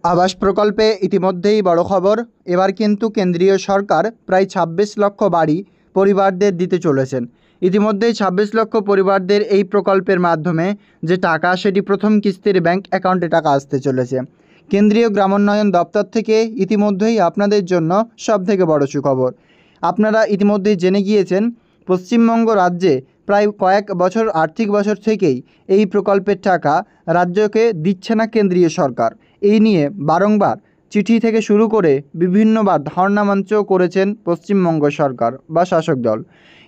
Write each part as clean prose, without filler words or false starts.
আবাস প্রকল্পে ইতিমধ্যেই বড় খবর। এবার কিন্তু কেন্দ্রীয় সরকার প্রায় ২৬ লক্ষ বাড়ি পরিবারদের দিতে চলেছেন। ইতিমধ্যেই ২৬ লক্ষ পরিবারদের এই প্রকল্পের মাধ্যমে যে টাকা, সেটি প্রথম কিস্তির ব্যাংক অ্যাকাউন্টে টাকা আসতে চলেছে। কেন্দ্রীয় গ্রামোন্নয়ন দপ্তর থেকে ইতিমধ্যেই আপনাদের জন্য সবথেকে বড় সুখবর। আপনারা ইতিমধ্যেই জেনে গিয়েছেন, পশ্চিমবঙ্গ রাজ্যে প্রায় কয়েক বছর, আর্থিক বছর থেকেই এই প্রকল্পের টাকা রাজ্যকে দিচ্ছে না কেন্দ্রীয় সরকার। এই নিয়ে বারংবার চিঠি থেকে শুরু করে বিভিন্নবার ধর্ণা মঞ্চও করেছেন পশ্চিমবঙ্গ সরকার বা শাসক দল।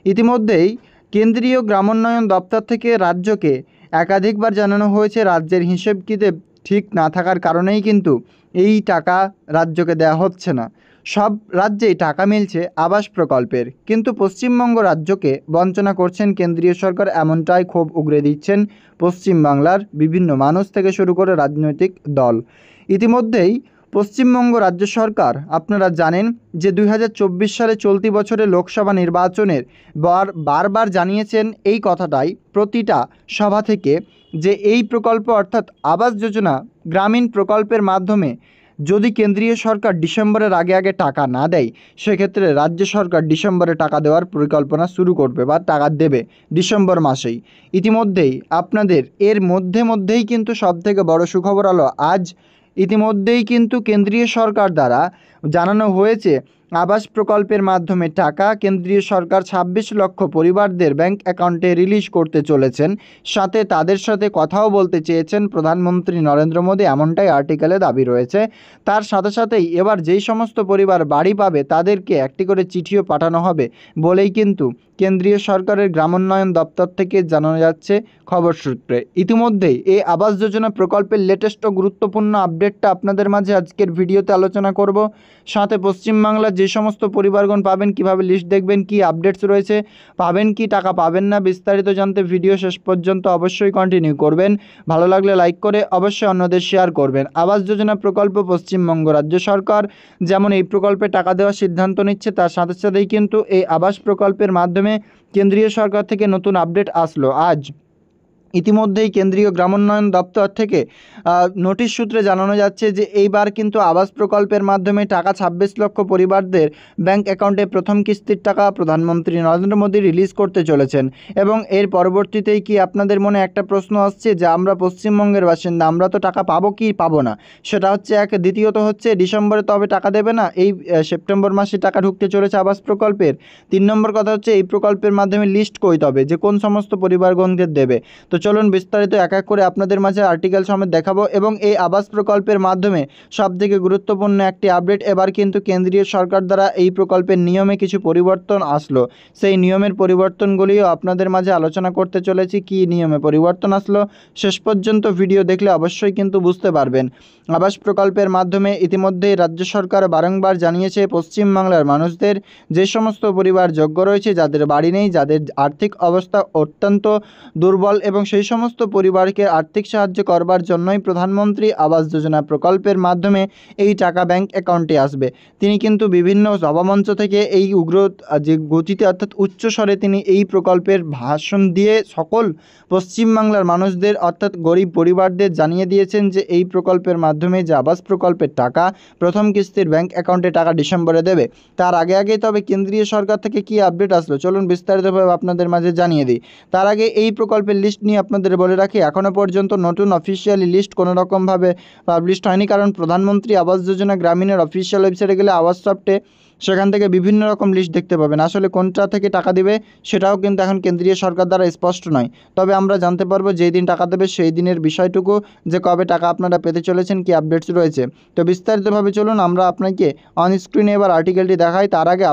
ইতিমধ্যেই কেন্দ্রীয় গ্রামোন্নয়ন দপ্তর থেকে রাজ্যকে একাধিকবার জানানো হয়েছে, রাজ্যের হিসেব কিতাব ঠিক না থাকার কারণেই কিন্তু এই টাকা রাজ্যকে দেওয়া হচ্ছে না। সব রাজ্যেই টাকা মিলছে আবাস প্রকল্পের, কিন্তু পশ্চিমবঙ্গ রাজ্যকে বঞ্চনা করছেন কেন্দ্রীয় সরকার, এমনটাই ক্ষোভ উগরে দিচ্ছেন পশ্চিমবাংলার বিভিন্ন মানুষ থেকে শুরু করে রাজনৈতিক দল। ইতিমধ্যেই পশ্চিমবঙ্গ রাজ্য সরকার, আপনারা জানেন যে ২০২৪ সালে চলতি বছরে লোকসভা নির্বাচনের বারবার জানিয়েছেন এই কথাটাই প্রতিটা সভা থেকে, যে এই প্রকল্প অর্থাৎ আবাস যোজনা গ্রামীণ প্রকল্পের মাধ্যমে যদি কেন্দ্রীয় সরকার ডিসেম্বরের আগে আগে টাকা না দেয়, সেক্ষেত্রে রাজ্য সরকার ডিসেম্বরে টাকা দেওয়ার পরিকল্পনা শুরু করবে বা টাকা দেবে ডিসেম্বর মাসেই। ইতিমধ্যেই আপনাদের এর মধ্যেই কিন্তু সবথেকে বড় সুখবর হলো, আজ ইতিমধ্যেই কিন্তু কেন্দ্রীয় সরকার দ্বারা জানানো হয়েছে আবাস প্রকল্পের মাধ্যমে টাকা কেন্দ্রীয় সরকার ২৬ লক্ষ পরিবারদের ব্যাংক অ্যাকাউন্টে রিলিজ করতে চলেছেন। সাথে তাদের সাথে কথাও বলতে চেয়েছেন প্রধানমন্ত্রী নরেন্দ্র মোদী, এমনটাই আর্টিকেলে দাবি রয়েছে। তার সাথে সাথেই এবার যেই সমস্ত পরিবার বাড়ি পাবে তাদেরকে একটি করে চিঠিও পাঠানো হবে বলেই কিন্তু কেন্দ্রীয় সরকারের গ্রামোন্নয়ন দপ্তর থেকে জানানো যাচ্ছে খবর সূত্রে। ইতিমধ্যেই এই আবাস যোজনা প্রকল্পের লেটেস্ট ও গুরুত্বপূর্ণ আপডেটটা আপনাদের মাঝে আজকের ভিডিওতে আলোচনা করব। সাথে পশ্চিমবাংলার যে সমস্ত পরিবারগণ পাবেন, কিভাবে লিস্ট দেখবেন, কি আপডেটস রয়েছে, পাবেন কি টাকা পাবেন না, বিস্তারিত জানতে ভিডিও শেষ পর্যন্ত অবশ্যই কন্টিনিউ করবেন। ভালো লাগলে লাইক করে অবশ্যই অন্যদের শেয়ার করবেন। আবাস যোজনা প্রকল্প পশ্চিমবঙ্গ রাজ্য সরকার যেমন এই প্রকল্পে টাকা দেওয়ার সিদ্ধান্ত নিচ্ছে, তার সাথে সাথেই কিন্তু এই আবাস প্রকল্পের মাধ্যমে কেন্দ্রীয় সরকার থেকে নতুন আপডেট আসলো আজ। ইতিমধ্যেই কেন্দ্রীয় গ্রামোন্নয়ন দপ্তর থেকে নোটিশ সূত্রে জানানো যাচ্ছে যে এইবার কিন্তু আবাস প্রকল্পের মাধ্যমে টাকা ২৬ লক্ষ পরিবারদের ব্যাংক অ্যাকাউন্টে প্রথম কিস্তির টাকা প্রধানমন্ত্রী নরেন্দ্র মোদী রিলিজ করতে চলেছেন। এবং এর পরবর্তীতেই কি আপনাদের মনে একটা প্রশ্ন আসছে যে আমরা পশ্চিমবঙ্গের বাসিন্দা, আমরা তো টাকা পাবো কি পাবো না, সেটা হচ্ছে এক। দ্বিতীয়ত হচ্ছে ডিসেম্বরে তবে টাকা দেবে না, এই সেপ্টেম্বর মাসে টাকা ঢুকতে চলেছে আবাস প্রকল্পের। ৩ নম্বর কথা হচ্ছে এই প্রকল্পের মাধ্যমে লিস্ট কই তবে যে কোন সমস্ত পরিবারগণকে দেবে। তো চলুন বিস্তারিত এক এক করে আপনাদের মাঝে আর্টিকেল সমেত দেখাবো। এবং এই আবাস প্রকল্পের মাধ্যমে সবথেকে গুরুত্বপূর্ণ একটি আপডেট, এবার কিন্তু কেন্দ্রীয় সরকার দ্বারা এই প্রকল্পের নিয়মে কিছু পরিবর্তন আসলো। সেই নিয়মের পরিবর্তনগুলিও আপনাদের মাঝে আলোচনা করতে চলেছি। কী নিয়মে পরিবর্তন আসলো শেষ পর্যন্ত ভিডিও দেখলে অবশ্যই কিন্তু বুঝতে পারবেন। আবাস প্রকল্পের মাধ্যমে ইতিমধ্যেই রাজ্য সরকার বারংবার জানিয়েছে, পশ্চিমবাংলার মানুষদের যে সমস্ত পরিবার যোগ্য রয়েছে, যাদের বাড়ি নেই, যাদের আর্থিক অবস্থা অত্যন্ত দুর্বল, এবং সেই সমস্ত পরিবারকে আর্থিক সাহায্য করবার জন্যই প্রধানমন্ত্রী আবাস যোজনা প্রকল্পের মাধ্যমে এই টাকা ব্যাংক অ্যাকাউন্টে আসবে। তিনি কিন্তু বিভিন্ন সভামঞ্চ থেকে এই উগ্র যে গতিতে অর্থাৎ উচ্চস্বরে তিনি এই প্রকল্পের ভাষণ দিয়ে সকল পশ্চিমবাংলার মানুষদের অর্থাৎ গরিব পরিবারদের জানিয়ে দিয়েছেন যে এই প্রকল্পের মাধ্যমে যে আবাস প্রকল্পের টাকা প্রথম কিস্তির ব্যাংক অ্যাকাউন্টে টাকা ডিসেম্বরে দেবে। তার আগে তবে কেন্দ্রীয় সরকার থেকে কী আপডেট আসলো চলুন বিস্তারিতভাবে আপনাদের মাঝে জানিয়ে দিই। তার আগে এই প্রকল্পের লিস্ট নিয়ে আপনাদের বলে রাখি, এখনও পর্যন্ত নতুন অফিসিয়ালি লিস্ট কোনো রকমভাবে পাবলিশড হয়নি, কারণ প্রধানমন্ত্রী আবাস যোজনা গ্রামীণের অফিসিয়াল ওয়েবসাইটে গেলে আওয়াজ সফটে সেখান থেকে বিভিন্ন রকম লিস্ট দেখতে পাবেন। আসলে কোনটা থেকে টাকা দেবে সেটাও কিন্তু এখন কেন্দ্রীয় সরকার দ্বারা স্পষ্ট নয়। তবে আমরা জানতে পারবো যেই দিন টাকা দেবে সেই দিনের বিষয়টুকু, যে কবে টাকা আপনারা পেতে চলেছেন, কি আপডেটস রয়েছে। তো বিস্তারিতভাবে চলুন আমরা আপনাকে অন স্ক্রিনে এবার আর্টিকেলটি দেখাই। তার আগে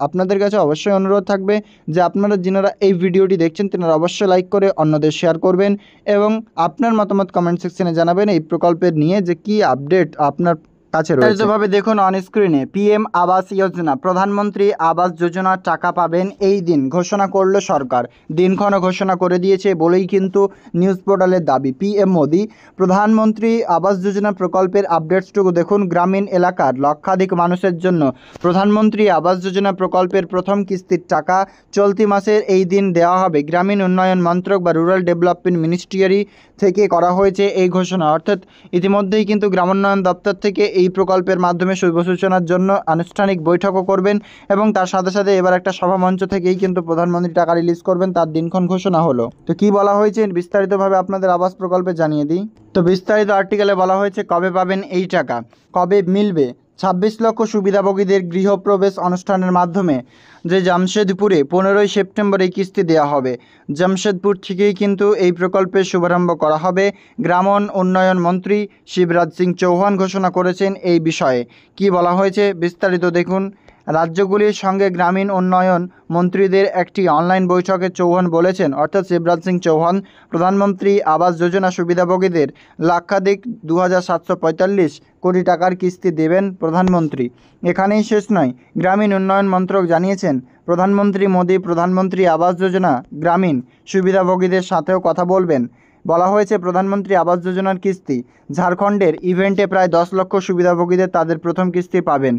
আপনাদের কাছে অবশ্যই অনুরোধ থাকবে যে আপনারা যিনারা এই ভিডিওটি দেখছেন তিনারা অবশ্যই লাইক করে অন্যদের শেয়ার করবেন এবং আপনার মতামত কমেন্ট সেকশনে জানাবেন এই প্রকল্পের নিয়ে যে কী আপডেট আপনার কাছে রয়েছে। ভাবে দেখুন অন স্ক্রিনে পিএম আবাস যোজনা, প্রধানমন্ত্রী আবাস যোজনার টাকা পাবেন এই দিন ঘোষণা করলো সরকার। দিনক্ষণ ঘোষণা করে দিয়েছে বলেই কিন্তু নিউজ পোর্টালের দাবি। পিএম মোদি প্রধানমন্ত্রী আবাস যোজনা প্রকল্পের আপডেটসটুকু দেখুন। গ্রামীণ এলাকার লক্ষাধিক মানুষের জন্য প্রধানমন্ত্রী আবাস যোজনা প্রকল্পের প্রথম কিস্তির টাকা চলতি মাসের এই দিন দেওয়া হবে। গ্রামীণ উন্নয়ন মন্ত্রক বা রুরাল ডেভেলপমেন্ট মিনিস্ট্রি থেকে করা হয়েছে এই ঘোষণা। অর্থাৎ ইতিমধ্যেই কিন্তু গ্রামোন্নয়ন দপ্তর থেকে এই প্রকল্পের মাধ্যমে শুভ সূচনার জন্য আনুষ্ঠানিক বৈঠকও করবেন এবং তার সাথে সাথে এবার একটা সভামঞ্চ থেকেই কিন্তু প্রধানমন্ত্রী টাকা রিলিজ করবেন, তার দিনক্ষণ ঘোষণা হলো। তো কি বলা হয়েছে বিস্তারিতভাবে আপনাদের আবাস প্রকল্পে জানিয়ে দিই। তো বিস্তারিত আর্টিকেলে বলা হয়েছে কবে পাবেন এই টাকা, কবে মিলবে। 26 লক্ষ সুবিধাভোগীদের গৃহপ্রবেশ অনুষ্ঠানের মাধ্যমে যে জামশেদপুরে 15ই সেপ্টেম্বর এই কিস্তি দেওয়া হবে। জামশেদপুর থেকেই কিন্তু এই প্রকল্পের শুভারম্ভ করা হবে। গ্রাম উন্নয়ন মন্ত্রী শিবরাজ সিং চৌহান ঘোষণা করেছেন এই বিষয়ে। কি বলা হয়েছে বিস্তারিত দেখুন। রাজ্যগুলির সঙ্গে গ্রামীণ উন্নয়ন মন্ত্রীদের একটি অনলাইন বৈঠকে চৌহান বলেছেন, অর্থাৎ শিবরাজ সিং চৌহান, প্রধানমন্ত্রী আবাস যোজনা সুবিধাভোগীদের লক্ষাধিক 2745 কোটি টাকার কিস্তি দেবেন প্রধানমন্ত্রী। এখানেই শেষ নয়, গ্রামীণ উন্নয়ন মন্ত্রক জানিয়েছেন প্রধানমন্ত্রী মোদী প্রধানমন্ত্রী আবাস যোজনা গ্রামীণ সুবিধাভোগীদের সাথেও কথা বলবেন। বলা হয়েছে প্রধানমন্ত্রী আবাস যোজনার কিস্তি ঝাড়খণ্ডের ইভেন্টে প্রায় 10 লক্ষ সুবিধাভোগীদের তাদের প্রথম কিস্তি পাবেন।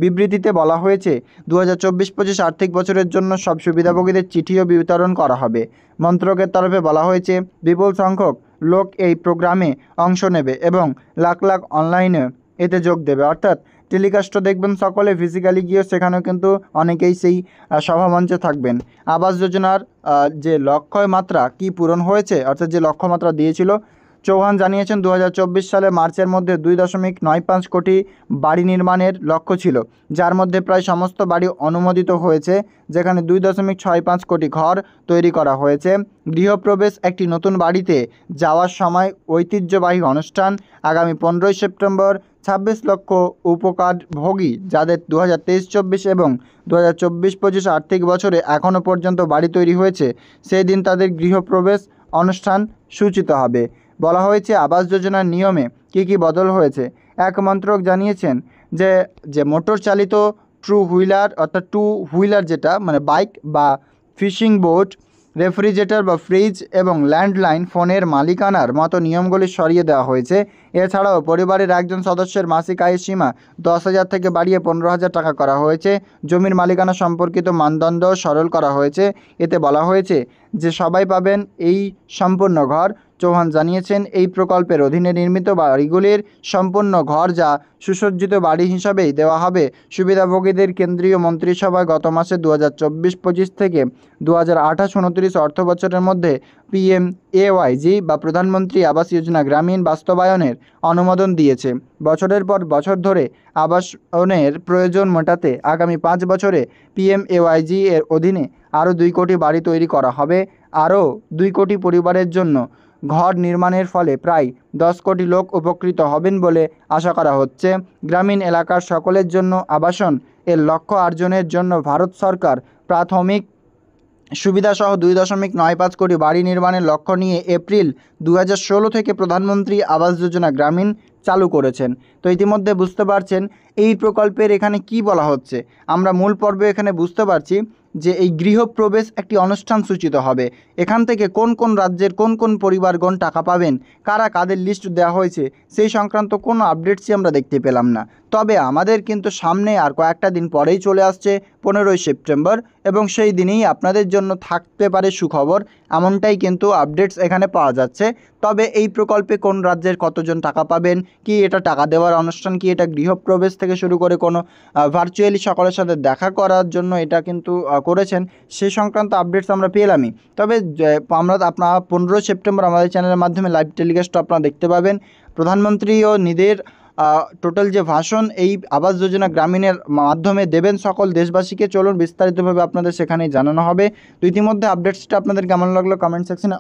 বিবৃতিতে বলা হয়েছে 2024-25 আর্থিক বছরের জন্য সব সুবিধাভোগীদের চিঠিও বিতরণ করা হবে। মন্ত্রকের তরফে বলা হয়েছে বিপুল সংখ্যক লোক এই প্রোগ্রামে অংশ নেবে এবং লাখ লাখ অনলাইনে এতে যোগ দেবে। অর্থাৎ টেলিকাস্টও দেখবেন সকলে, ফিজিক্যালি গিয়েও সেখানেও কিন্তু অনেকেই সেই সভামঞ্চে থাকবেন। আবাস যোজনার যে লক্ষ্যমাত্রা কি পূরণ হয়েছে, অর্থাৎ যে লক্ষ্যমাত্রা দিয়েছিল, চৌহান জানিয়েছেন 2024 সালে মার্চের মধ্যে 2.95 কোটি বাড়ি নির্মাণের লক্ষ্য ছিল, যার মধ্যে প্রায় সমস্ত বাড়ি অনুমোদিত হয়েছে, যেখানে 2.65 কোটি ঘর তৈরি করা হয়েছে। গৃহপ্রবেশ একটি নতুন বাড়িতে যাওয়ার সময় ঐতিহ্যবাহী অনুষ্ঠান আগামী 15ই সেপ্টেম্বর। 26 লক্ষ উপকারভোগী যাদের 2023-24 এবং 2024-25 আর্থিক বছরে এখনও পর্যন্ত বাড়ি তৈরি হয়েছে, সেই দিন তাদের গৃহপ্রবেশ অনুষ্ঠান সূচিত হবে। বলা হয়েছে আবাস যোজনার নিয়মে কী বদল হয়েছে। এক মন্ত্রক জানিয়েছেন যে মোটর চালিত টু হুইলার যেটা মানে বাইক বা ফিশিং বোট, রেফ্রিজারেটর বা ফ্রিজ এবং ল্যান্ডলাইন ফোনের মালিকানার মতো নিয়মগুলি সরিয়ে দেওয়া হয়েছে। এছাড়াও পরিবারের একজন সদস্যের মাসিক আয়ের সীমা 10,000 থেকে বাড়িয়ে 15,000 টাকা করা হয়েছে। জমির মালিকানা সম্পর্কিত মানদণ্ড সরল করা হয়েছে। এতে বলা হয়েছে যে সবাই পাবেন এই সম্পূর্ণ ঘর। চৌহান জানিয়েছেন এই প্রকল্পের অধীনে নির্মিত বাড়িগুলির সম্পূর্ণ ঘর যা সুসজ্জিত বাড়ি হিসাবেই দেওয়া হবে সুবিধাভোগীদের। কেন্দ্রীয় মন্ত্রিসভায় গত মাসে 2024-25 থেকে 2028-29 অর্থবছরের মধ্যে PMAYG বা প্রধানমন্ত্রী আবাস যোজনা গ্রামীণ বাস্তবায়নের অনুমোদন দিয়েছে। বছরের পর বছর ধরে আবাসনের প্রয়োজন মেটাতে আগামী 5 বছরে PMAYG এর অধীনে আরও 2 কোটি বাড়ি তৈরি করা হবে। আরও 2 কোটি পরিবারের জন্য ঘর নির্মাণের ফলে প্রায় 10 কোটি লোক উপকৃত হবেন বলে আশা করা হচ্ছে। গ্রামীণ এলাকার সকলের জন্য আবাসন এর লক্ষ্য অর্জনের জন্য ভারত সরকার প্রাথমিক সুবিধাসহ 2.95 কোটি বাড়ি নির্মাণের লক্ষ্য নিয়ে এপ্রিল 2016 থেকে প্রধানমন্ত্রী আবাস যোজনা গ্রামীণ চালু করেছেন। তো ইতিমধ্যে বুঝতে পারছেন এই প্রকল্পের এখানে কি বলা হচ্ছে। আমরা মূল পর্বে এখানে বুঝতে পারছি যে এই গৃহপ্রবেশ একটি অনুষ্ঠান সূচিত হবে। এখান থেকে কোন কোন রাজ্যের কোন কোন পরিবারগণ টাকা পাবেন, কারা কাদের লিস্ট দেওয়া হয়েছে, সেই সংক্রান্ত কোনো আপডেটসই আমরা দেখতে পেলাম না। তবে আমাদের কিন্তু সামনে আর কয়েকটা দিন পরেই চলে আসছে 15ই সেপ্টেম্বর এবং সেই দিনেই আপনাদের জন্য থাকতে পারে সুখবর, এমনটাই কিন্তু আপডেটস এখানে পাওয়া যাচ্ছে। তবে এই প্রকল্পে কোন রাজ্যের কতজন টাকা পাবেন, কি এটা টাকা দেওয়ার অনুষ্ঠান, কি এটা গৃহপ্রবেশ থেকে শুরু করে কোনো ভার্চুয়ালি সকলের সাথে দেখা করার জন্য এটা কিন্তু করেছেন, সেই সংক্রান্ত আপডেটস আমরা পেলামই। তবে আপনারা 15 সেপ্টেম্বর আমাদের চ্যানেলের মাধ্যমে লাইভ টেলিকাস্ট আপনারা দেখতে পাবেন। প্রধানমন্ত্রী ও নিদের টোটাল যে ভাষণ এই আবাস যোজনা গ্রামীণের মাধ্যমে দেবেন সকল দেশবাসীকে, চলুন বিস্তারিতভাবে আপনাদের সেখানেই জানানো হবে। তো ইতিমধ্যে আপডেটসটা আপনাদের কেমন লাগলো কমেন্ট সেকশনে